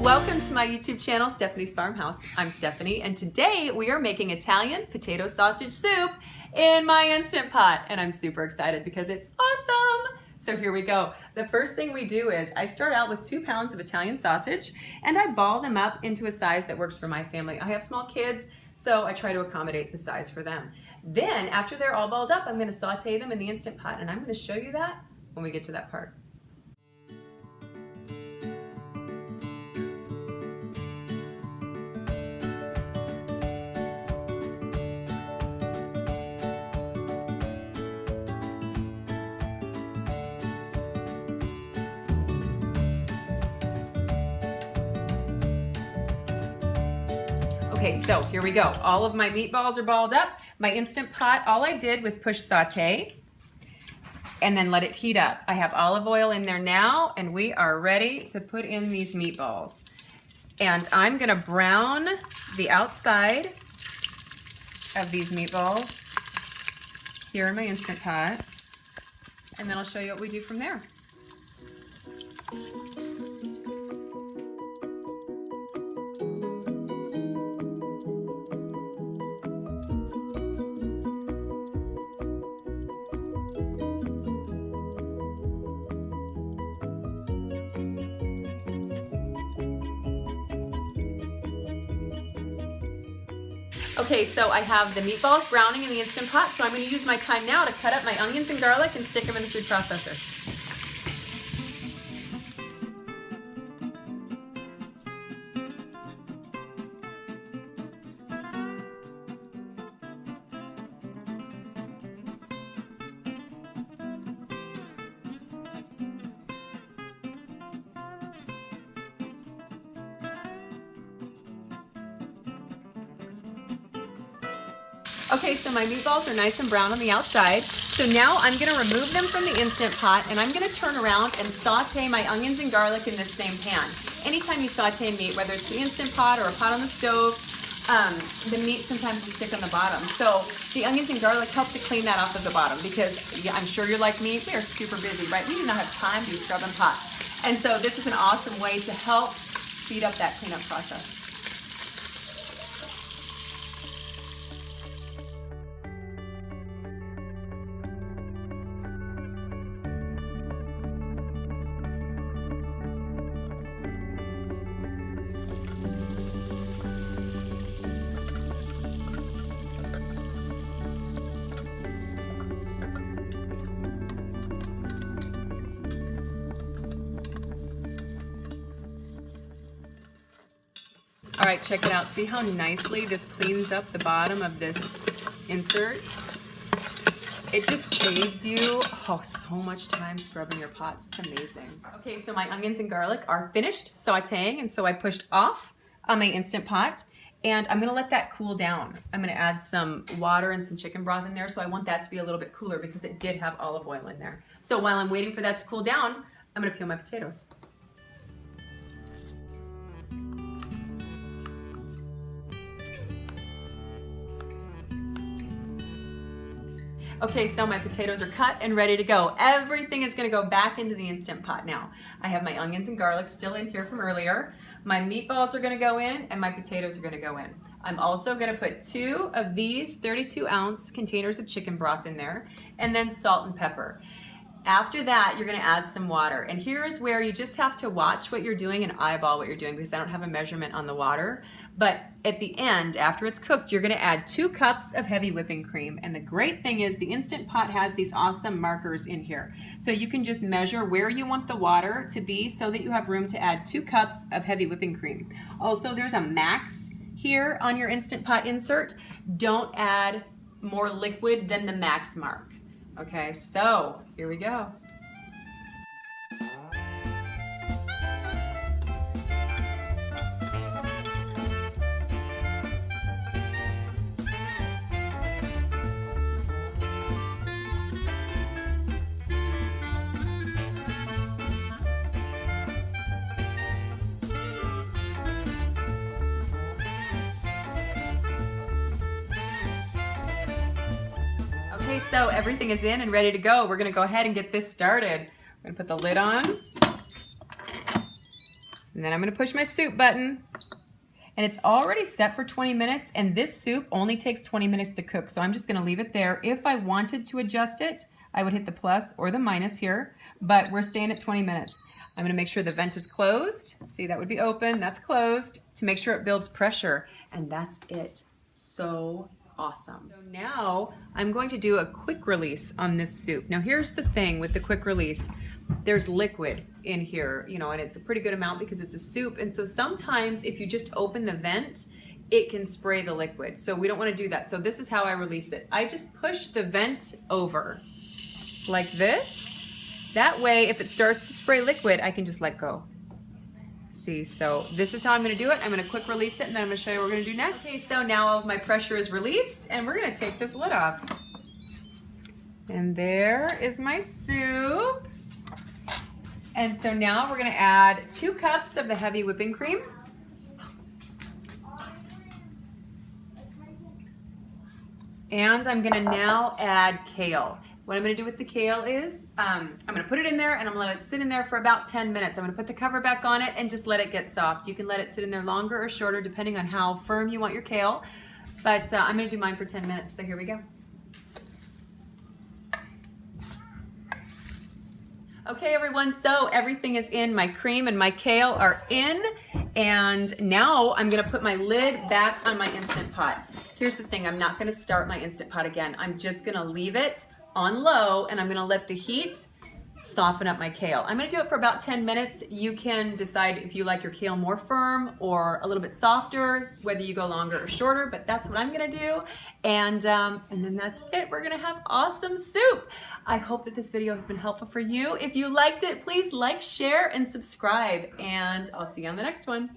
Welcome to my YouTube channel, Stephanie's Farmhouse. I'm Stephanie, and today we are making Italian potato sausage soup in my Instant Pot, and I'm super excited because it's awesome. So here we go. The first thing we do is I start out with 2 pounds of Italian sausage, and I ball them up into a size that works for my family. I have small kids, so I try to accommodate the size for them. Then, after they're all balled up, I'm going to saute them in the Instant Pot, and I'm going to show you that when we get to that part. Okay, so here we go. All of my meatballs are balled up. My Instant Pot, all I did was push saute and then let it heat up. I have olive oil in there now, and we are ready to put in these meatballs. And I'm gonna brown the outside of these meatballs here in my Instant Pot, and then I'll show you what we do from there. Okay, so I have the meatballs browning in the Instant Pot, so I'm going to use my time now to cut up my onions and garlic and stick them in the food processor. Okay, so my meatballs are nice and brown on the outside. So now I'm gonna remove them from the Instant Pot, and I'm gonna turn around and saute my onions and garlic in this same pan. Anytime you saute meat, whether it's the Instant Pot or a pot on the stove, the meat sometimes will stick on the bottom. So the onions and garlic help to clean that off of the bottom, because yeah, I'm sure you're like me, we are super busy, right? We do not have time to be scrubbing pots. And so this is an awesome way to help speed up that cleanup process. All right, check it out. See how nicely this cleans up the bottom of this insert? It just saves you so much time scrubbing your pots. It's amazing. Okay, so my onions and garlic are finished sauteing, and so I pushed off on my Instant Pot, and I'm gonna let that cool down. I'm gonna add some water and some chicken broth in there, so I want that to be a little bit cooler because it did have olive oil in there. So while I'm waiting for that to cool down, I'm gonna peel my potatoes. Okay, so my potatoes are cut and ready to go. Everything is gonna go back into the Instant Pot now. I have my onions and garlic still in here from earlier. My meatballs are gonna go in, and my potatoes are gonna go in. I'm also gonna put 2 of these 32-ounce containers of chicken broth in there, and then salt and pepper. After that, you're gonna add some water. And here's where you just have to watch what you're doing and eyeball what you're doing, because I don't have a measurement on the water. But at the end, after it's cooked, you're gonna add 2 cups of heavy whipping cream. And the great thing is the Instant Pot has these awesome markers in here. So you can just measure where you want the water to be so that you have room to add 2 cups of heavy whipping cream. Also, there's a max here on your Instant Pot insert. Don't add more liquid than the max mark. Okay, so here we go. Okay, so everything is in and ready to go. We're gonna go ahead and get this started. We're gonna put the lid on. And then I'm gonna push my soup button. And it's already set for 20 minutes, and this soup only takes 20 minutes to cook, so I'm just gonna leave it there. If I wanted to adjust it, I would hit the plus or the minus here, but we're staying at 20 minutes. I'm gonna make sure the vent is closed. See, that would be open, that's closed, to make sure it builds pressure, and that's it. So awesome. So now I'm going to do a quick release on this soup. Now here's the thing with the quick release. There's liquid in here, you know, and it's a pretty good amount because it's a soup. And so sometimes if you just open the vent, it can spray the liquid. So we don't want to do that. So this is how I release it. I just push the vent over like this. That way, if it starts to spray liquid, I can just let go. See, so this is how I'm going to do it. I'm going to quick release it, and then I'm going to show you what we're going to do next. Okay, so now all of my pressure is released, and we're going to take this lid off. And there is my soup. And so now we're going to add 2 cups of the heavy whipping cream. And I'm going to now add kale. What I'm going to do with the kale is I'm going to put it in there, and I'm going to let it sit in there for about 10 minutes. I'm going to put the cover back on it and just let it get soft. You can let it sit in there longer or shorter depending on how firm you want your kale. But I'm going to do mine for 10 minutes, so here we go. Okay everyone, so everything is in. My cream and my kale are in, and now I'm gonna put my lid back on my Instant Pot. Here's the thing, I'm not gonna start my Instant Pot again. I'm just gonna leave it on low, and I'm gonna let the heat soften up my kale. I'm gonna do it for about 10 minutes. You can decide if you like your kale more firm or a little bit softer, whether you go longer or shorter, but that's what I'm gonna do. And then that's it. We're gonna have awesome soup. I hope that this video has been helpful for you. If you liked it, please like, share, and subscribe, and I'll see you on the next one.